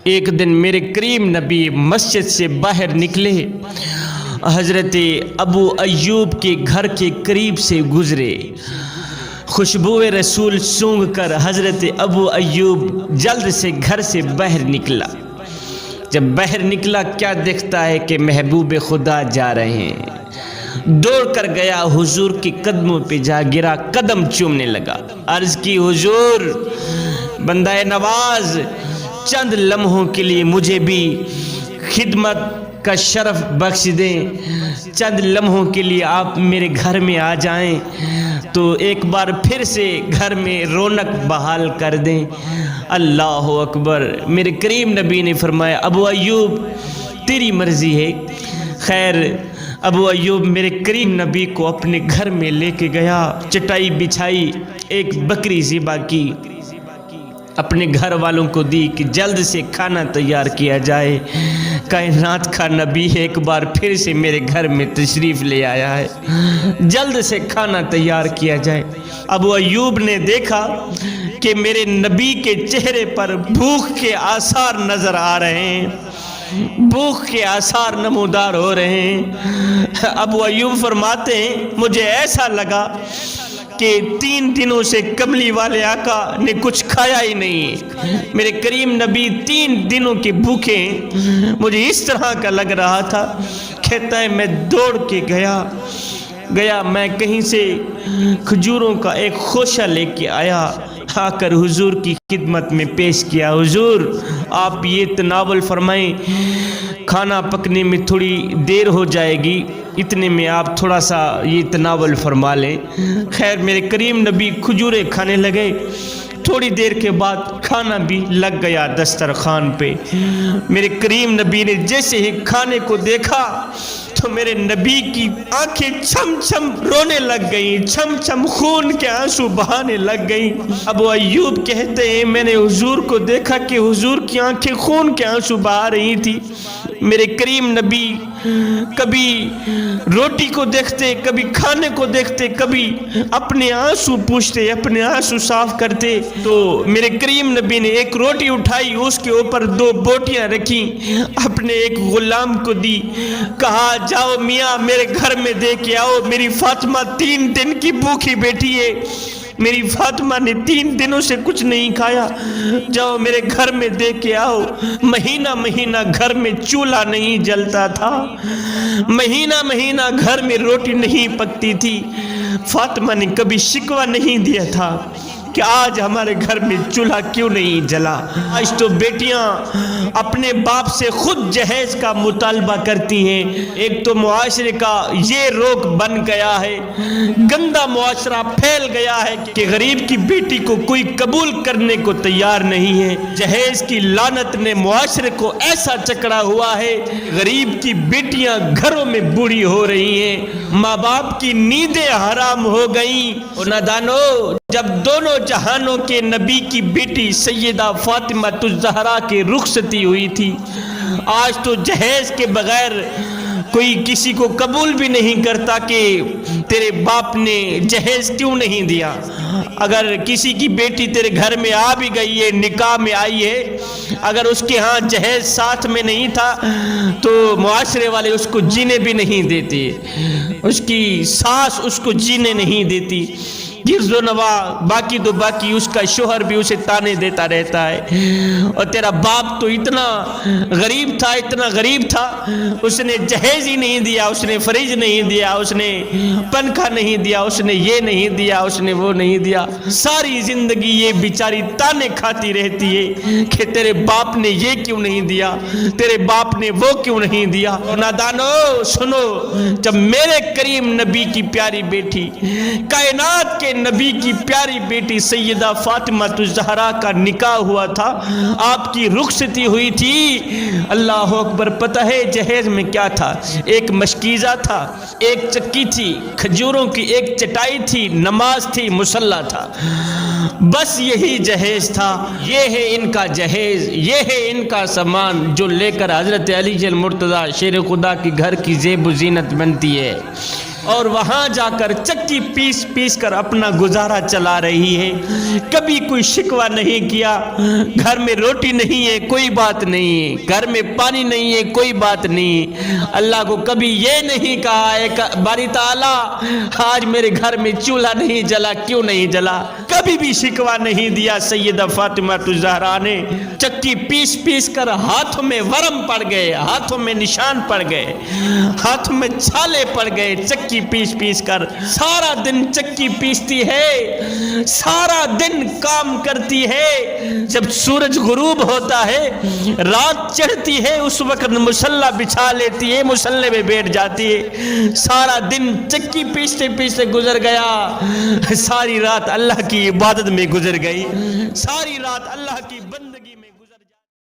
ایک دن میرے کریم نبی مسجد سے باہر نکلے، حضرت ابو ایوب کے گھر کے قریب سے گزرے، خوشبو رسول سونگھ کر حضرت ابو ایوب جلد سے گھر سے باہر نکلا۔ جب باہر نکلا کیا دیکھتا ہے کہ محبوب خدا جا رہے ہیں، دوڑ کر گیا حضور کی قدموں پہ جا گرا، قدم چومنے لگا، عرض کی حضور بندہ نواز چند لمحوں کے لیے مجھے بھی خدمت کا شرف بخش دیں، چند لمحوں کے لیے آپ میرے گھر میں آ جائیں تو ایک بار پھر سے گھر میں رونق بحال کر دیں۔ اللہ اکبر۔ میرے کریم نبی نے فرمایا ابو ایوب تیری مرضی ہے۔ خیر ابو ایوب میرے کریم نبی کو اپنے گھر میں لے کے گیا، چٹائی بچھائی، ایک بکری ذبح کی، اپنے گھر والوں کو دی کہ جلد سے کھانا تیار کیا جائے، کائنات کا نبی ایک بار پھر سے میرے گھر میں تشریف لے آیا ہے، جلد سے کھانا تیار کیا جائے۔ ابو ایوب نے دیکھا کہ میرے نبی کے چہرے پر بھوک کے آثار نظر آ رہے ہیں، بھوک کے آثار نمودار ہو رہے ہیں۔ ابو ایوب فرماتے ہیں مجھے ایسا لگا کہ 3 دنوں سے کملی والے آقا نے کچھ کھایا ہی نہیں، میرے کریم نبی 3 دنوں کے بھوکے، مجھے اس طرح کا لگ رہا تھا۔ کہتا ہے میں دوڑ کے گیا میں کہیں سے کھجوروں کا ایک خوشہ لے کے آیا، آ کر حضور کی خدمت میں پیش کیا، حضور آپ یہ تناول فرمائیں، کھانا پکنے میں تھوڑی دیر ہو جائے گی، اتنے میں آپ تھوڑا سا یہ تناول فرما لیں۔ خیر میرے کریم نبی کھجوریں کھانے لگے، تھوڑی دیر کے بعد کھانا بھی لگ گیا دسترخوان پہ۔ میرے کریم نبی نے جیسے ہی کھانے کو دیکھا تو میرے نبی کی آنکھیں چھم چھم رونے لگ گئیں، چھم چھم خون کے آنسو بہانے لگ گئیں۔ ابو ایوب کہتے ہیں میں نے حضور کو دیکھا کہ حضور کی آنکھیں خون کے آنسو بہا رہی تھی۔ میرے کریم نبی کبھی روٹی کو دیکھتے، کبھی کھانے کو دیکھتے، کبھی اپنے آنسو پوچھتے، اپنے آنسو صاف کرتے۔ تو میرے کریم نبی نے ایک روٹی اٹھائی، اس کے اوپر 2 بوٹیاں رکھی، اپنے ایک غلام کو دی، کہا جاؤ میاں میرے گھر میں دے کے آؤ، میری فاطمہ 3 دن کی بھوکی بیٹھی ہے، میری فاطمہ نے 3 دنوں سے کچھ نہیں کھایا، جاؤ میرے گھر میں دے کے آؤ۔ مہینہ گھر میں چولہا نہیں جلتا تھا، مہینہ گھر میں روٹی نہیں پکتی تھی، فاطمہ نے کبھی شکوہ نہیں دیا تھا کہ آج ہمارے گھر میں چولہا کیوں نہیں جلا۔ آج تو بیٹیاں اپنے باپ سے خود جہیز کا مطالبہ کرتی ہیں۔ ایک تو معاشرے کا یہ روک بن گیا ہے، گندا معاشرہ پھیل گیا ہے کہ غریب کی بیٹی کو کوئی قبول کرنے کو تیار نہیں ہے۔ جہیز کی لعنت نے معاشرے کو ایسا چکڑا ہوا ہے، غریب کی بیٹیاں گھروں میں بوڑھی ہو رہی ہیں، ماں باپ کی نیندیں حرام ہو گئیں۔ اور نادانو جب دونوں جہانوں کے نبی کی بیٹی سیدہ فاطمہ الزہرا کی رخصتی ہوئی تھی، آج تو جہیز کے بغیر کوئی کسی کو قبول بھی نہیں کرتا کہ تیرے باپ نے جہیز کیوں نہیں دیا۔ اگر کسی کی بیٹی تیرے گھر میں آ بھی گئی ہے، نکاح میں آئی ہے، اگر اس کے ہاں جہیز ساتھ میں نہیں تھا تو معاشرے والے اس کو جینے بھی نہیں دیتے، اس کی ساس اس کو جینے نہیں دیتی، گرز و نوا باقی تو باقی، اس کا شوہر بھی اسے تانے دیتا رہتا ہے۔ اور تیرا باپ تو اتنا غریب تھا، اس نے جہیز ہی نہیں دیا، اس نے فریج نہیں دیا، اس نے پنکھا نہیں دیا، اس نے یہ نہیں دیا، اس نے وہ نہیں دیا، ساری زندگی یہ بیچاری تانے کھاتی رہتی ہے کہ تیرے باپ نے یہ کیوں نہیں دیا، تیرے باپ نے وہ کیوں نہیں دیا۔ اور نادانو سنو، جب میرے کریم نبی کی پیاری بیٹی، کائنات کے نبی کی پیاری بیٹی سیدہ فاطمہ الزہرا کا نکاح ہوا تھا، آپ کی رخصتی ہوئی تھی، اللہ اکبر، پتہ ہے جہیز میں کیا تھا؟ ایک مشکیزہ تھا، ایک چکی تھی، کھجوروں کی ایک چٹائی تھی، نماز تھی، مصلی تھا، بس یہی جہیز تھا۔ یہ ہے ان کا جہیز، یہ ہے ان کا سامان جو لے کر حضرت علی المرتضیٰ شیر خدا کی گھر کی زیب و زینت بنتی ہے۔ اور وہاں جا کر چکی پیس پیس کر اپنا گزارا چلا رہی ہے. کبھی کوئی شکوہ نہیں کیا, گھر میں روٹی نہیں ہے کوئی بات نہیں, گھر میں پانی نہیں ہے کوئی بات نہیں. اللہ کو کبھی یہ نہیں کہا ہے باری تعالیٰ آج میرے گھر میں چولہا نہیں جلا, کیوں نہیں جلا, کبھی بھی شکوہ نہیں دیا. سیدہ فاطمہ الزہرا نے چکی پیس پیس کر ہاتھوں میں ورم پڑ گئے, ہاتھوں میں نشان پڑ گئے, ہاتھوں میں چھالے پڑ گئے. چکی پیس پیس کر سارا دن چکی پیستی ہے, سارا دن کام کرتی ہے. جب سورج غروب ہوتا ہے, رات چڑھتی ہے, اس وقت مصلی بچھا لیتی ہے, مصلی میں بیٹھ جاتی ہے. سارا دن چکی پیستے پیستے گزر گیا, ساری رات اللہ کی عبادت میں گزر گئی, ساری رات اللہ کی بندگی